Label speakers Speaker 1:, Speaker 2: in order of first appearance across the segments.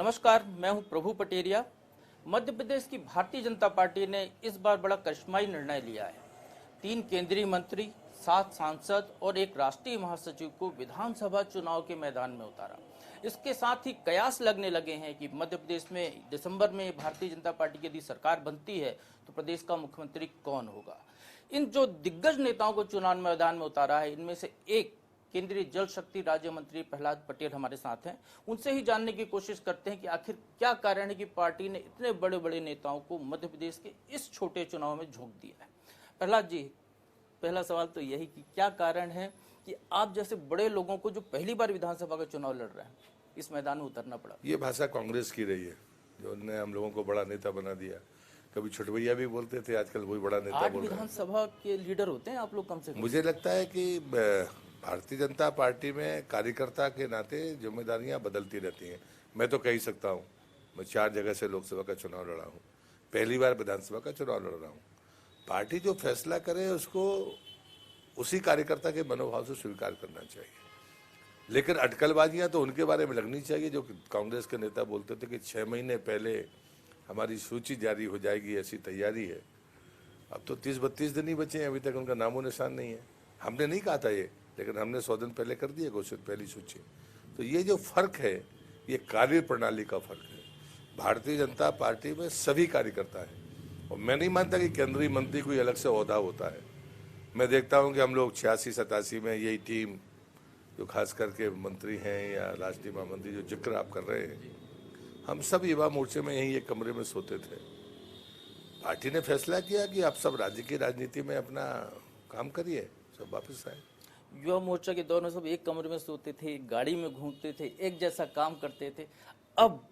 Speaker 1: नमस्कार, मैं हूं प्रभु पटेरिया। मध्य प्रदेश की भारतीय जनता पार्टी ने इस बार बड़ा करिश्माई निर्णय लिया है। 3 केंद्रीय मंत्री, 7 सांसद और एक राष्ट्रीय महासचिव को विधानसभा चुनाव के मैदान में उतारा। इसके साथ ही कयास लगने लगे हैं कि मध्य प्रदेश में दिसंबर में भारतीय जनता पार्टी की यदि सरकार बनती है तो प्रदेश का मुख्यमंत्री कौन होगा। इन जो दिग्गज नेताओं को चुनाव मैदान में उतारा है, इनमें से एक केंद्रीय जल शक्ति राज्य मंत्री प्रहलाद पटेल हमारे साथ हैं। उनसे ही जानने की कोशिश करते हैं कि आखिर क्या कारण है कि पार्टी ने इतने बड़े बड़े नेताओं को मध्य प्रदेश के इस छोटे चुनाव में झोंक दिया है। प्रहलाद जी, पहला सवाल तो यही कि क्या कारण है कि आप जैसे बड़े लोगों को जो पहली बार विधानसभा का चुनाव लड़ रहे हैं, इस मैदान में उतरना पड़ा।
Speaker 2: ये भाषा कांग्रेस की रही है, जो उन्होंने हम लोगों को बड़ा नेता बना दिया। कभी छुटभैया भी बोलते थे, आजकल वही बड़ा नेता बोल रहे हैं।
Speaker 1: विधानसभा के लीडर होते हैं आप लोग कम से कम।
Speaker 2: मुझे लगता है कि भारतीय जनता पार्टी में कार्यकर्ता के नाते जिम्मेदारियां बदलती रहती हैं। मैं तो कह ही सकता हूं, मैं 4 जगह से लोकसभा का चुनाव लड़ा हूं, पहली बार विधानसभा का चुनाव लड़ रहा हूं। पार्टी जो फैसला करे उसको उसी कार्यकर्ता के मनोभाव से स्वीकार करना चाहिए, लेकिन अटकलबाजियां तो उनके बारे में लगनी चाहिए जो कांग्रेस के नेता बोलते थे कि 6 महीने पहले हमारी सूची जारी हो जाएगी, ऐसी तैयारी है। अब तो 30-32 दिन ही बचे हैं, अभी तक उनका नामो निशान नहीं है। हमने नहीं कहा था ये, लेकिन हमने 100 दिन पहले कर दिया घोषित पहली सूची। तो ये जो फर्क है, ये कार्य प्रणाली का फर्क है। भारतीय जनता पार्टी में सभी कार्यकर्ता हैं, और मैं नहीं मानता कि केंद्रीय मंत्री कोई अलग से ओहदा होता है। मैं देखता हूं कि हम लोग 86-87 में यही टीम, जो खास करके मंत्री हैं या राष्ट्रीय महामंत्री जो जिक्र आप कर रहे हैं, हम सब युवा मोर्चे में यही एक कमरे में सोते थे। पार्टी ने फैसला किया कि आप सब राज्य की राजनीति में अपना काम करिए, सब वापस आए।
Speaker 1: युवा मोर्चा के दौर में सब एक कमरे में सोते थे, गाड़ी में घूमते थे, एक जैसा काम करते थे। अब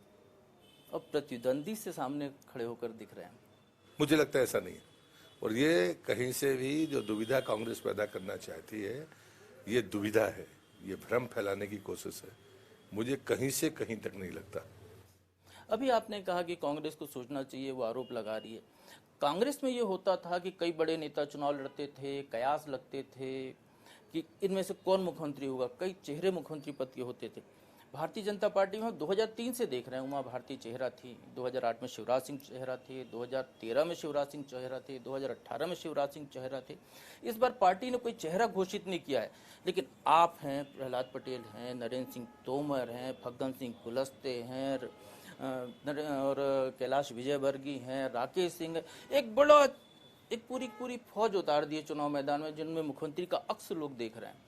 Speaker 1: प्रतिद्वंदी से सामने खड़े होकर दिख रहे हैं।
Speaker 2: मुझे लगता है ऐसा नहीं है, और ये कहीं से भी जो दुविधा कांग्रेस पैदा करना चाहती है, ये दुविधा है, ये भ्रम फैलाने की कोशिश है। मुझे कहीं से कहीं तक नहीं लगता।
Speaker 1: अभी आपने कहा कि कांग्रेस को सोचना चाहिए, वो आरोप लगा रही है। कांग्रेस में ये होता था कि कई बड़े नेता चुनाव लड़ते थे, कयास लगते थे कि इनमें से कौन मुख्यमंत्री होगा, कई चेहरे मुख्यमंत्री पद के होते थे। भारतीय जनता पार्टी में 2003 से देख रहे हैं, उमा भारती चेहरा थी, 2008 में शिवराज सिंह चेहरा थे, 2013 में शिवराज सिंह चेहरा थे, 2018 में शिवराज सिंह चेहरा थे। इस बार पार्टी ने कोई चेहरा घोषित नहीं किया है, लेकिन आप हैं, प्रहलाद पटेल हैं, नरेंद्र सिंह तोमर हैं, फग्गन सिंह कुलस्ते हैं, और कैलाश विजयवर्गीय हैं, राकेश सिंह, एक पूरी फौज उतार दी है चुनाव मैदान में, जिनमें मुख्यमंत्री का अक्स लोग देख रहे हैं।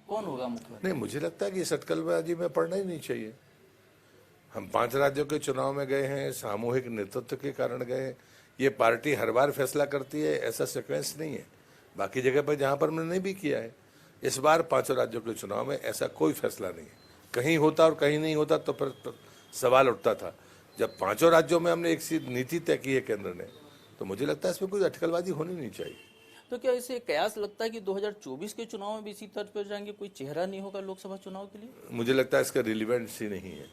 Speaker 1: कौन होगा मुख्यमंत्री?
Speaker 2: नहीं, मुझे लगता है कि सटकलबाजी में पड़ना ही नहीं चाहिए। हम 5 राज्यों के चुनाव में गए हैं, सामूहिक नेतृत्व के कारण गए। ये पार्टी हर बार फैसला करती है, ऐसा सीक्वेंस नहीं है। बाकी जगह पर जहां पर हमने भी किया है, इस बार 5 राज्यों के चुनाव में ऐसा कोई फैसला नहीं है। कहीं होता और कहीं नहीं होता तो फिर सवाल उठता था। जब 5 राज्यों में हमने एक सी नीति तय की है केंद्र ने, तो मुझे लगता है इसमें कोई अटकलबाजी होनी नहीं चाहिए।
Speaker 1: तो क्या इसे कयास लगता है कि 2024 के चुनाव में भी इसी तर्ज पर जाएंगे, कोई चेहरा नहीं होगा लोकसभा चुनाव के लिए?
Speaker 2: मुझे लगता है इसका रिलेवेंस ही नहीं है,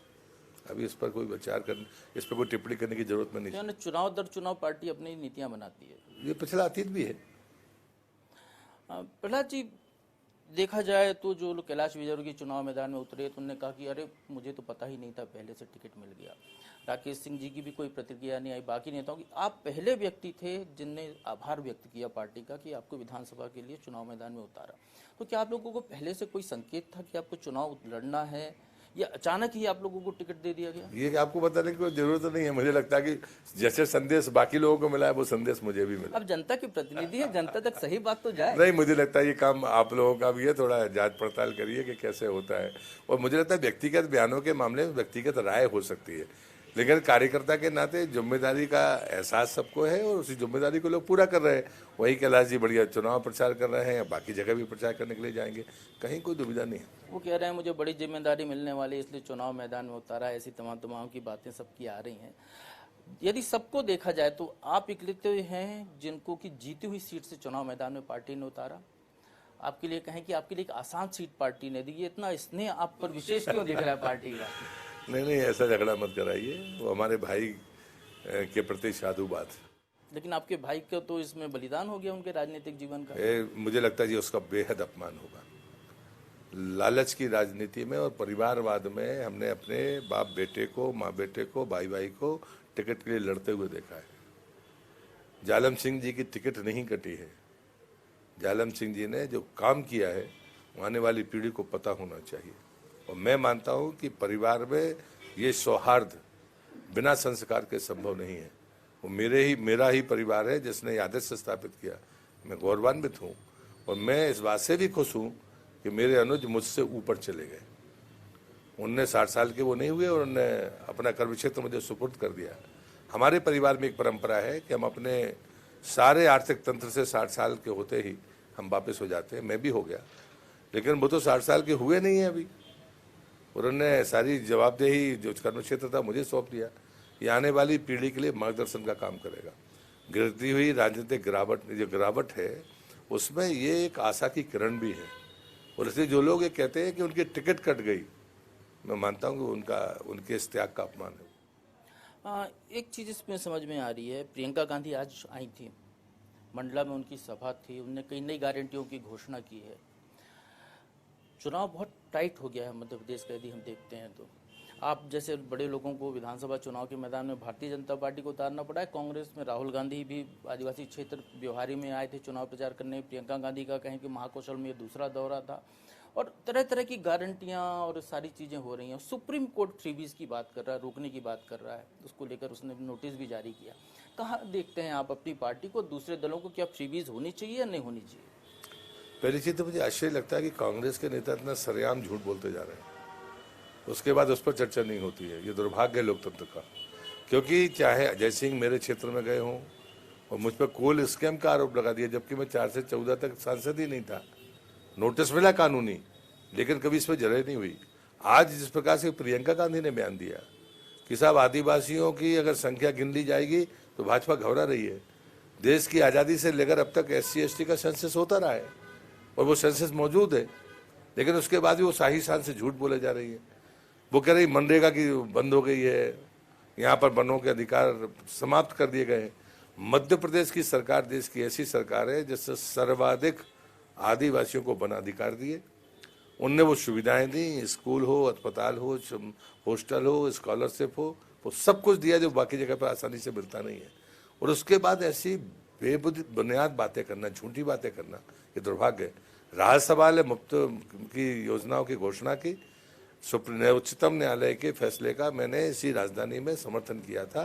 Speaker 2: अभी इस पर कोई विचार करने, इस पर कोई टिप्पणी करने की जरूरत में नहीं।
Speaker 1: चुनाव दर चुनाव पार्टी अपनी नीतियां बनाती है,
Speaker 2: ये पिछला अतीत भी है।
Speaker 1: प्रहलाद जी, देखा जाए तो जो लोग कैलाश विजयवर्गीय चुनाव मैदान में उतरे तो उन्होंने कहा कि अरे मुझे तो पता ही नहीं था, पहले से टिकट मिल गया। राकेश सिंह जी की भी कोई प्रतिक्रिया नहीं आई, बाकी नेताओं की। आप पहले व्यक्ति थे जिनने आभार व्यक्त किया पार्टी का कि आपको विधानसभा के लिए चुनाव मैदान में उतारा। तो क्या आप लोगों को पहले से कोई संकेत था कि आपको चुनाव लड़ना है, या अचानक ही आप लोगों को टिकट दे दिया गया?
Speaker 2: ये आपको बताने की कोई जरूरत नहीं है। मुझे लगता है कि जैसे संदेश बाकी लोगों को मिला है, वो संदेश मुझे भी मिला।
Speaker 1: अब जनता के प्रतिनिधि है, जनता तक सही बात तो जाए।
Speaker 2: नहीं, मुझे लगता है ये काम आप लोगों का भी है, थोड़ा जांच पड़ताल करिए कि कैसे होता है। और मुझे लगता है व्यक्तिगत बयानों के मामले में व्यक्तिगत राय हो सकती है, लेकिन कार्यकर्ता के नाते जिम्मेदारी का एहसास सबको है, और उसी जिम्मेदारी को लोग पूरा कर रहे हैं। वही कैलाश जी बढ़िया चुनाव प्रचार कर रहे हैं, बाकी जगह भी प्रचार करने के लिए जाएंगे, कहीं कोई दुविधा नहीं है।
Speaker 1: वो कह रहे हैं मुझे बड़ी जिम्मेदारी मिलने वाली, इसलिए चुनाव मैदान में उतारा है। ऐसी तमाम की बातें सबकी आ रही हैं। यदि सबको देखा जाए तो आप इकलौते हैं जिनको कि जीती हुई सीट से चुनाव मैदान में पार्टी ने उतारा। आपके लिए कहें कि आपके लिए एक आसान सीट पार्टी ने दी, ये इतना स्नेह आप पर विशेष क्यों दिख रहा है पार्टी का?
Speaker 2: नहीं, ऐसा झगड़ा मत कराइए, वो हमारे भाई के प्रति साधु बात।
Speaker 1: लेकिन आपके भाई का तो इसमें बलिदान हो गया उनके राजनीतिक जीवन का।
Speaker 2: मुझे लगता है जी उसका बेहद अपमान होगा। लालच की राजनीति में और परिवारवाद में हमने अपने बाप बेटे को, माँ बेटे को, भाई भाई को टिकट के लिए लड़ते हुए देखा है। जालम सिंह जी की टिकट नहीं कटी है। जालम सिंह जी ने जो काम किया है वो आने वाली पीढ़ी को पता होना चाहिए। और मैं मानता हूँ कि परिवार में ये सौहार्द बिना संस्कार के संभव नहीं है। वो मेरा ही परिवार है जिसने आदर्श स्थापित किया। मैं गौरवान्वित हूँ और मैं इस बात से भी खुश हूँ कि मेरे अनुज मुझसे ऊपर चले गए। उनने 60 साल के वो नहीं हुए और उन्होंने अपना कर्म क्षेत्र मुझे सुपुर्द कर दिया। हमारे परिवार में एक परंपरा है कि हम अपने सारे आर्थिक तंत्र से 60 साल के होते ही हम वापस हो जाते हैं। मैं भी हो गया, लेकिन वो तो 60 साल के हुए नहीं है अभी। उन्होंने सारी जवाबदेही जो कर्म क्षेत्र था मुझे सौंप दिया। ये आने वाली पीढ़ी के लिए मार्गदर्शन का काम करेगा। गिरती हुई राजनीतिक गिरावट है उसमें ये एक आशा की किरण भी है। और इसलिए जो लोग ये कहते हैं कि उनकी टिकट कट गई, मैं मानता हूँ कि उनके इस त्याग का अपमान है।
Speaker 1: एक चीज़ इसमें समझ में आ रही है, प्रियंका गांधी आज आई थी, मंडला में उनकी सभा थी, उन्होंने कई नई गारंटियों की घोषणा की है। चुनाव बहुत टाइट हो गया है मध्य प्रदेश का, यदि हम देखते हैं तो आप जैसे बड़े लोगों को विधानसभा चुनाव के मैदान में भारतीय जनता पार्टी को उतारना पड़ा है। कांग्रेस में राहुल गांधी भी आदिवासी क्षेत्र ब्यौहारी में आए थे चुनाव प्रचार करने। प्रियंका गांधी का कहें कि महाकौशल में ये दूसरा दौरा था और तरह तरह की गारंटियां और सारी चीज़ें हो रही हैं। सुप्रीम कोर्ट फ्रीबीज की बात कर रहा है, रोकने की बात कर रहा है, उसको लेकर उसने नोटिस भी जारी किया। कहाँ देखते हैं आप अपनी पार्टी को, दूसरे दलों को, क्या फ्रीबीज होनी चाहिए या नहीं होनी चाहिए?
Speaker 2: पहली चीज़ तो मुझे आश्चर्य लगता है कि कांग्रेस के नेता इतना सरेआम झूठ बोलते जा रहे हैं, उसके बाद उस पर चर्चा नहीं होती है। ये दुर्भाग्य है लोकतंत्र का। क्योंकि चाहे अजय सिंह मेरे क्षेत्र में गए हों और मुझ पर कोल स्कैम का आरोप लगा दिया, जबकि मैं 4 से 14 तक सांसद ही नहीं था। नोटिस मिला कानूनी, लेकिन कभी इस पर जरूरत नहीं हुई। आज जिस प्रकार से प्रियंका गांधी ने बयान दिया कि साहब आदिवासियों की अगर संख्या गिन ली जाएगी तो भाजपा घबरा रही है। देश की आज़ादी से लेकर अब तक SC ST का सेंसस होता रहा है और वो सेंसस मौजूद है, लेकिन उसके बाद भी वो शाही शान से झूठ बोले जा रही है। वो कह रही मनरेगा की बंद हो गई है, यहाँ पर वनों के अधिकार समाप्त कर दिए गए। मध्य प्रदेश की सरकार देश की ऐसी सरकार है जिससे सर्वाधिक आदिवासियों को वन अधिकार दिए। उनने वो सुविधाएं दी, स्कूल हो, अस्पताल हो, हॉस्टल हो, स्कॉलरशिप हो, वो सब कुछ दिया जो बाकी जगह पर आसानी से मिलता नहीं है। और उसके बाद ऐसी बेबुनियाद बातें करना, झूठी बातें करना, ये दुर्भाग्य है। राज्यसभा ने मुफ्त की योजनाओं की घोषणा की। उच्चतम न्यायालय के फैसले का मैंने इसी राजधानी में समर्थन किया था।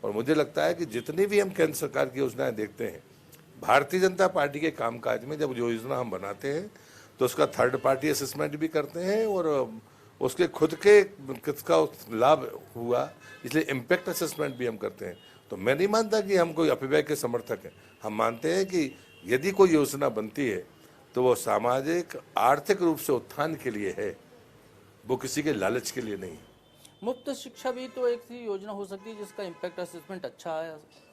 Speaker 2: और मुझे लगता है कि जितनी भी हम केंद्र सरकार की योजनाएं देखते हैं, भारतीय जनता पार्टी के कामकाज में जब जो योजना हम बनाते हैं तो उसका थर्ड पार्टी असेसमेंट भी करते हैं और उसके खुद के किसका लाभ हुआ, इसलिए इम्पैक्ट असेसमेंट भी हम करते हैं। तो मैं नहीं मानता कि हम कोई अपव्यय के समर्थक हैं। हम मानते हैं कि यदि कोई योजना बनती है तो वो सामाजिक आर्थिक रूप से उत्थान के लिए है, वो किसी के लालच के लिए नहीं।
Speaker 1: मुफ्त शिक्षा भी तो एक सी योजना हो सकती है जिसका इम्पैक्ट असेसमेंट अच्छा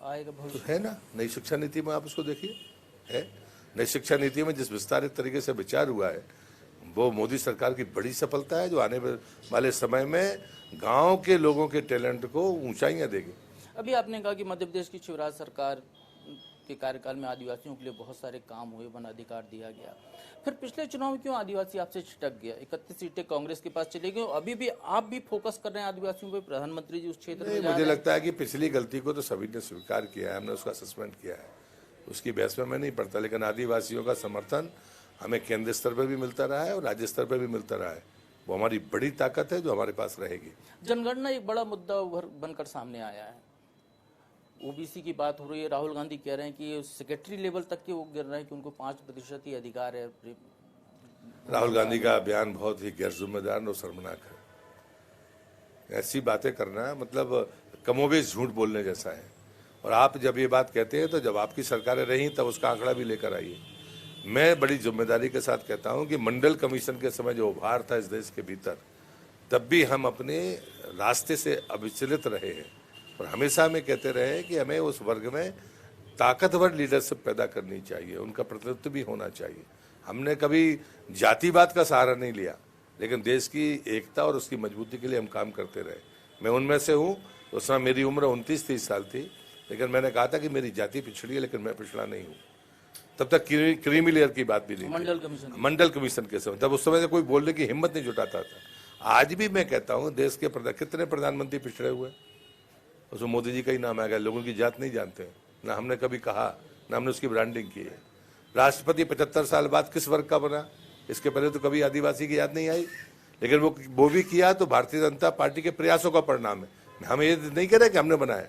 Speaker 1: आएगा भविष्य
Speaker 2: तो है ना। नई शिक्षा नीति में आप उसको देखिए, है नई शिक्षा नीति में जिस विस्तारित तरीके से विचार हुआ है वो मोदी सरकार की बड़ी सफलता है, जो आने वाले समय में गांव के लोगों के टैलेंट को ऊंचाइयां देगी।
Speaker 1: अभी आपने कहा कि मध्य प्रदेश की शिवराज सरकार के कार्यकाल में आदिवासियों के लिए बहुत सारे काम हुए, वन अधिकार दिया गया। फिर पिछले चुनाव में क्यों आदिवासी आपसे छिटक गया? 31 सीटें कांग्रेस के पास चली गई। अभी भी आप भी फोकस कर रहे हैं आदिवासियों पे, प्रधानमंत्री जी उस क्षेत्र में
Speaker 2: मुझे लगता है कि पिछली गलती को तो सभी ने स्वीकार किया है, हमने उसका असेसमेंट किया है, उसकी बहस में मैं नहीं पड़ता। लेकिन आदिवासियों का समर्थन हमें केंद्र स्तर पर भी मिलता रहा है और राज्य स्तर पर भी मिलता रहा है। वो हमारी बड़ी ताकत है जो हमारे पास रहेगी।
Speaker 1: जनगणना एक बड़ा मुद्दा बनकर सामने आया है। ओबीसी की बात हो रही है, राहुल गांधी कह रहे हैं कि सेक्रेटरी लेवल तक के वो गिर रहे हैं कि उनको 5% ही अधिकार है।
Speaker 2: राहुल गांधी का बयान बहुत ही गैर जिम्मेदार और शर्मनाक है। ऐसी बातें करना मतलब कमोबेश झूठ बोलने जैसा है। और आप जब ये बात कहते हैं तो जब आपकी सरकारें रहीं तब उसका आंकड़ा भी लेकर आइए। मैं बड़ी जिम्मेदारी के साथ कहता हूं कि मंडल कमीशन के समय जो उभार था इस देश के भीतर, तब भी हम अपने रास्ते से अविचलित रहे हैं और हमेशा हमें कहते रहे कि हमें उस वर्ग में ताकतवर लीडरशिप पैदा करनी चाहिए, उनका प्रतिनिधित्व भी होना चाहिए। हमने कभी जातिवाद का सहारा नहीं लिया, लेकिन देश की एकता और उसकी मजबूती के लिए हम काम करते रहे। मैं उनमें से हूँ। उस समय मेरी उम्र 29-30 साल थी, लेकिन मैंने कहा था कि मेरी जाति पिछड़ी है लेकिन मैं पिछड़ा नहीं हूँ। तब तक क्रीमी लेयर की बात भी नहीं थी। मंडल कमीशन के समय, तब उस समय कोई बोलने की हिम्मत नहीं जुटाता था। आज भी मैं कहता हूँ देश के कितने प्रधानमंत्री पिछड़े हुए, उसमें मोदी जी का ही नाम आएगा। लोगों की जात नहीं जानते, ना हमने कभी कहा, ना हमने उसकी ब्रांडिंग की है। राष्ट्रपति 75 साल बाद किस वर्ग का बना, इसके पहले तो कभी आदिवासी की याद नहीं आई, लेकिन वो भी किया तो भारतीय जनता पार्टी के प्रयासों का परिणाम है। हम ये नहीं कह रहे कि हमने बनाया,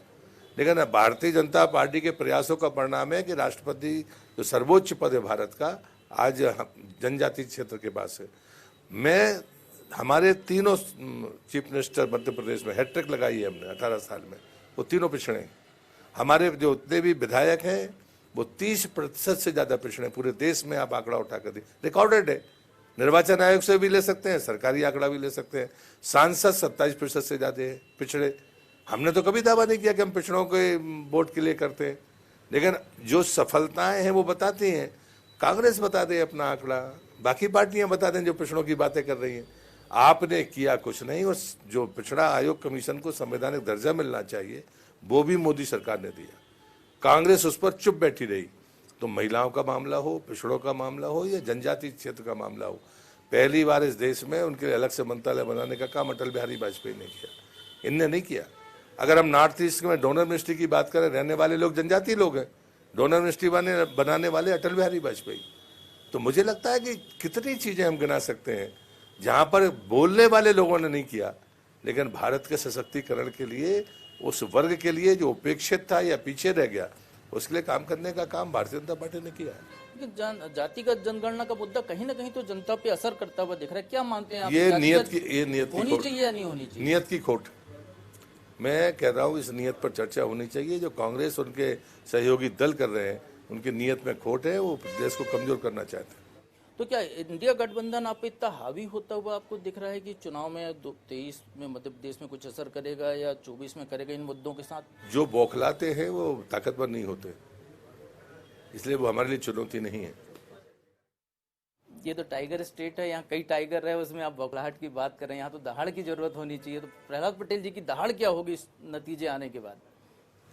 Speaker 2: लेकिन भारतीय जनता पार्टी के प्रयासों का परिणाम है कि राष्ट्रपति जो सर्वोच्च पद है भारत का, आज जनजाति क्षेत्र के पास है। मैं हमारे तीनों चीफ मिनिस्टर मध्य प्रदेश में हैट्रिक लगाई है हमने 18 साल में, वो तीनों पिछड़े हैं। हमारे जो उतने भी विधायक हैं वो 30% से ज़्यादा पिछड़े, पूरे देश में आप आंकड़ा उठा कर दी, रिकॉर्डेड है। निर्वाचन आयोग से भी ले सकते हैं, सरकारी आंकड़ा भी ले सकते हैं। सांसद 27% से ज़्यादा है पिछड़े। हमने तो कभी दावा नहीं किया कि हम पिछड़ों के वोट के लिए करते हैं, लेकिन जो सफलताएं हैं वो बताती हैं। कांग्रेस बता दे अपना आंकड़ा, बाकी पार्टियां बता दें जो पिछड़ों की बातें कर रही हैं। आपने किया कुछ नहीं, और जो पिछड़ा आयोग कमीशन को संवैधानिक दर्जा मिलना चाहिए वो भी मोदी सरकार ने दिया। कांग्रेस उस पर चुप बैठी रही। तो महिलाओं का मामला हो, पिछड़ों का मामला हो या जनजाति क्षेत्र का मामला हो, पहली बार इस देश में उनके लिए अलग से मंत्रालय बनाने का काम अटल बिहारी वाजपेयी ने किया, इनने नहीं किया। अगर हम नॉर्थ ईस्ट में डोनर मिनिस्ट्री की बात करें, रहने वाले लोग जनजाति लोग हैं, डोनर मिनिस्ट्री बनाने वाले अटल बिहारी वाजपेयी। तो मुझे लगता है कि कितनी चीज़ें हम गिना सकते हैं जहाँ पर बोलने वाले लोगों ने नहीं किया, लेकिन भारत के सशक्तिकरण के लिए, उस वर्ग के लिए जो उपेक्षित था या पीछे रह गया, उसके लिए काम करने का काम भारतीय जनता पार्टी ने किया है।
Speaker 1: लेकिन जातिगत जनगणना का मुद्दा कहीं ना कहीं तो जनता पे असर करता हुआ दिख रहा है। क्या मानते हैं आप?
Speaker 2: ये नियत की
Speaker 1: होनी चाहिए या नहीं होनी चाहिए?
Speaker 2: नियत की खोट। मैं कह रहा हूँ इस नियत पर चर्चा होनी चाहिए। जो कांग्रेस उनके सहयोगी दल कर रहे हैं, उनकी नियत में खोट है, वो देश को कमजोर करना चाहते हैं।
Speaker 1: तो क्या इंडिया गठबंधन आप पे इतना हावी होता हुआ आपको दिख रहा है कि चुनाव में 23 में मध्य प्रदेश में कुछ असर करेगा या 24 में करेगा इन मुद्दों के साथ?
Speaker 2: जो बौखलाते हैं वो ताकतवर नहीं होते, इसलिए वो हमारे लिए चुनौती नहीं है।
Speaker 1: ये तो टाइगर स्टेट है, यहाँ कई टाइगर रहे, उसमें आप बौखलाहट की बात कर रहे हैं। यहाँ तो दहाड़ की जरूरत होनी चाहिए। तो प्रहलाद पटेल जी की दहाड़ क्या होगी इस नतीजे आने के बाद?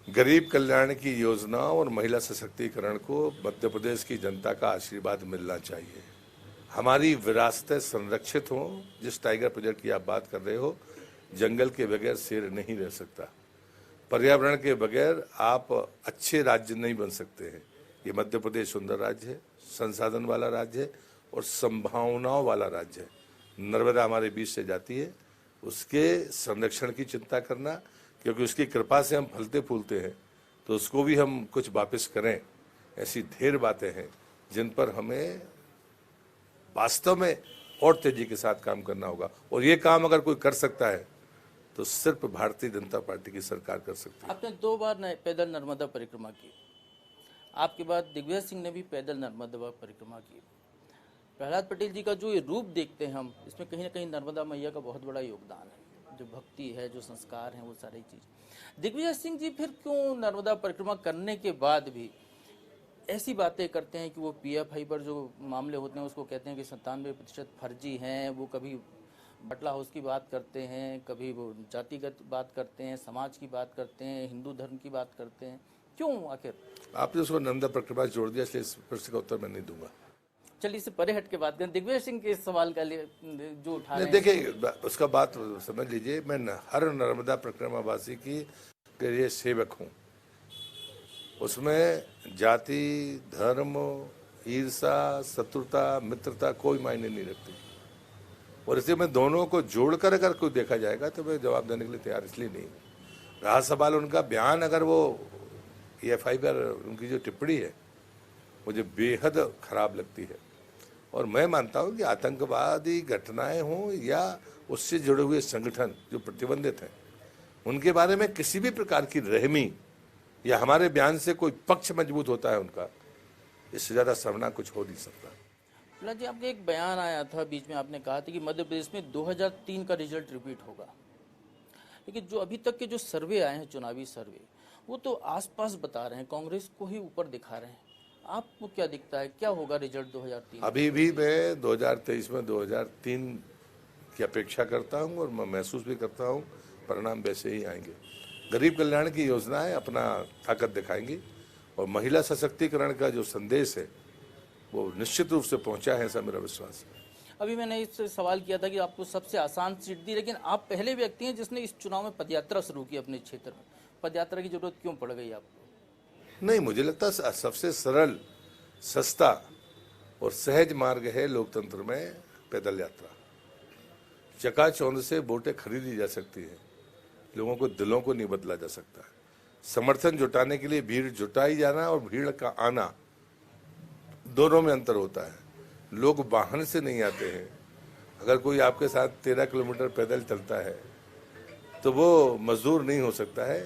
Speaker 2: गरीब कल्याण की योजनाओं और महिला सशक्तिकरण को मध्य प्रदेश की जनता का आशीर्वाद मिलना चाहिए। हमारी विरासतें संरक्षित हों। जिस टाइगर प्रोजेक्ट की आप बात कर रहे हो, जंगल के बगैर शेर नहीं रह सकता, पर्यावरण के बगैर आप अच्छे राज्य नहीं बन सकते हैं। ये मध्य प्रदेश सुंदर राज्य है, संसाधन वाला राज्य है और संभावनाओं वाला राज्य है। नर्मदा हमारे बीच से जाती है, उसके संरक्षण की चिंता करना, क्योंकि उसकी कृपा से हम फलते फूलते हैं, तो उसको भी हम कुछ वापस करें। ऐसी ढेर बातें हैं जिन पर हमें वास्तव में और तेजी के साथ काम करना होगा, और ये काम अगर कोई कर सकता है तो सिर्फ भारतीय जनता पार्टी की सरकार कर सकती है।
Speaker 1: आपने 2 बार पैदल नर्मदा परिक्रमा की, आपके बाद दिग्विजय सिंह ने भी पैदल नर्मदा परिक्रमा की। प्रहलाद पटेल जी का जो ये रूप देखते हैं हम, इसमें कहीं ना कहीं नर्मदा मैया का बहुत बड़ा योगदान है। जो भक्ति है, जो संस्कार हैं, वो सारी चीज़। दिग्विजय सिंह जी फिर क्यों नर्मदा परिक्रमा करने के बाद भी ऐसी बातें करते हैं कि वो पीएफआई पर जो मामले होते हैं उसको कहते हैं कि 97% फर्जी हैं? वो कभी बटला हाउस की बात करते हैं, कभी वो जातिगत बात करते हैं, समाज की बात करते हैं, हिंदू धर्म की बात करते हैं। क्यों आखिर?
Speaker 2: आपने उसको नर्मदा परिक्रमा जोड़ दिया, इसलिए इस प्रश्न का उत्तर मैं नहीं दूंगा।
Speaker 1: चलिए इससे परे हट के बात करें, दिग्विजय सिंह के सवाल का लिए जो उठा रहे हैं।
Speaker 2: देखिए, उसका बात समझ लीजिए, मैं हर नर्मदा परिक्रमावासी की लिए सेवक हूँ। उसमें जाति, धर्म, ईर्षा, शत्रुता, मित्रता कोई मायने नहीं रखती, और इसलिए मैं दोनों को जोड़कर अगर कोई देखा जाएगा तो मैं जवाब देने के लिए तैयार इसलिए नहीं। रहा सवाल उनका बयान, अगर वो पीएफआई पर उनकी जो टिप्पणी है मुझे बेहद खराब लगती है, और मैं मानता हूँ कि आतंकवादी घटनाएं हों या उससे जुड़े हुए संगठन जो प्रतिबंधित हैं, उनके बारे में किसी भी प्रकार की रहमी या हमारे बयान से कोई पक्ष मजबूत होता है उनका, इससे ज़्यादा शर्मनाक कुछ हो नहीं सकता।
Speaker 1: प्रहलाद जी, आपके एक बयान आया था बीच में, आपने कहा था कि मध्य प्रदेश में 2003 का रिजल्ट रिपीट होगा, लेकिन जो अभी तक के जो सर्वे आए हैं, चुनावी सर्वे, वो तो आसपास बता रहे हैं, कांग्रेस को ही ऊपर दिखा रहे हैं। आपको क्या दिखता है, क्या होगा रिजल्ट 2003?
Speaker 2: अभी भी मैं 2023 में 2003 की अपेक्षा करता हूं, और मैं महसूस भी करता हूं परिणाम वैसे ही आएंगे। गरीब कल्याण की योजनाएं अपना ताकत दिखाएंगी, और महिला सशक्तिकरण का जो संदेश है वो निश्चित रूप से पहुंचा है, ऐसा मेरा विश्वास है।
Speaker 1: अभी मैंने इससे सवाल किया था कि आपको सबसे आसान सीट दी, लेकिन आप पहले व्यक्ति हैं जिसने इस चुनाव में पदयात्रा शुरू की अपने क्षेत्र में। पदयात्रा की जरूरत क्यों पड़ गई आपको?
Speaker 2: नहीं, मुझे लगता है सबसे सरल, सस्ता और सहज मार्ग है लोकतंत्र में पैदल यात्रा। चकाचौंध से वोटें खरीदी जा सकती है, लोगों को दिलों को नहीं बदला जा सकता है। समर्थन जुटाने के लिए भीड़ जुटाई जाना और भीड़ का आना, दोनों में अंतर होता है। लोग वाहन से नहीं आते हैं। अगर कोई आपके साथ 13 किलोमीटर पैदल चलता है तो वो मजदूर नहीं हो सकता है।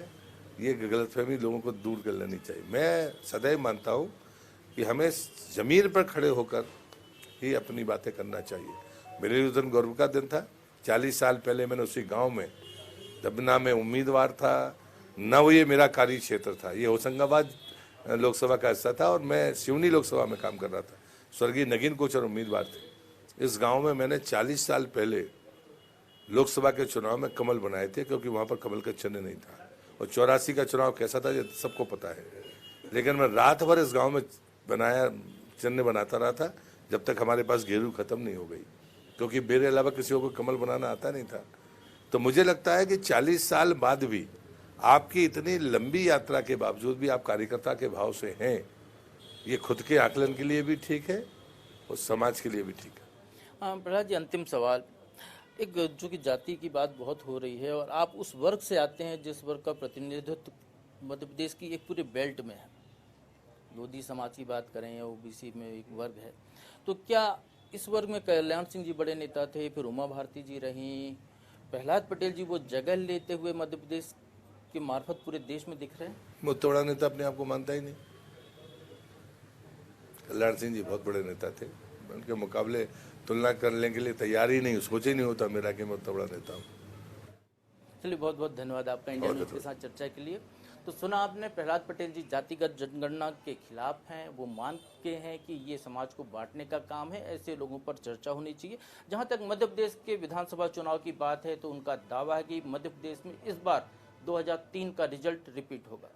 Speaker 2: ये गलतफहमी लोगों को दूर कर लेनी चाहिए। मैं सदैव मानता हूँ कि हमें जमीन पर खड़े होकर ही अपनी बातें करना चाहिए। मेरे लिए उस दिन गौरव का दिन था। 40 साल पहले मैंने उसी गांव में, तब ना मैं उम्मीदवार था, न वो ये मेरा कार्य क्षेत्र था। ये होशंगाबाद लोकसभा का हिस्सा था और मैं सिवनी लोकसभा में काम कर रहा था। स्वर्गीय नगीन कोचर उम्मीदवार थे। इस गांव में मैंने 40 साल पहले लोकसभा के चुनाव में कमल बनाए थे, क्योंकि वहां पर कमल का चिन्ह नहीं था। और 84 का चुनाव कैसा था ये सबको पता है। लेकिन मैं रात भर इस गांव में चिन्ह बनाता रहा था, जब तक हमारे पास गेरू खत्म नहीं हो गई, क्योंकि मेरे अलावा किसी को कमल बनाना आता नहीं था। तो मुझे लगता है कि 40 साल बाद भी आपकी इतनी लंबी यात्रा के बावजूद भी आप कार्यकर्ता के भाव से हैं, ये खुद के आकलन के लिए भी ठीक है और समाज के लिए भी ठीक है।
Speaker 1: प्रहलाद जी, अंतिम सवाल, एक जो कि जाति की बात बहुत हो रही है और आप उस वर्ग से आते हैं जिस वर्ग का प्रतिनिधित्व मध्य प्रदेश की एक पूरे बेल्ट में है। लोधी समाज की बात करें या ओबीसी में एक वर्ग है, तो क्या इस वर्ग में कल्याण सिंह जी बड़े नेता थे, फिर उमा भारती जी रहीं, प्रहलाद पटेल जी वो जगह लेते हुए मध्य प्रदेश के मार्फत पूरे देश में दिख रहे हैं?
Speaker 2: वो तो बड़ा नेता अपने आप को मानता ही नहीं। कल्याण सिंह जी बहुत बड़े नेता थे, उनके मुकाबले तुलना करने के लिए तैयार ही नहीं, सोच ही नहीं होता मेरा कि मैं बड़ा नेता हूँ।
Speaker 1: चलिए, बहुत बहुत धन्यवाद आपका इंडिया न्यूज़ के साथ चर्चा के लिए। तो सुना आपने, प्रहलाद पटेल जी जातिगत जनगणना के खिलाफ हैं। वो मानते हैं कि ये समाज को बांटने का काम है, ऐसे लोगों पर चर्चा होनी चाहिए। जहां तक मध्य प्रदेश के विधानसभा चुनाव की बात है तो उनका दावा है कि मध्य प्रदेश में इस बार 2003 का रिजल्ट रिपीट होगा।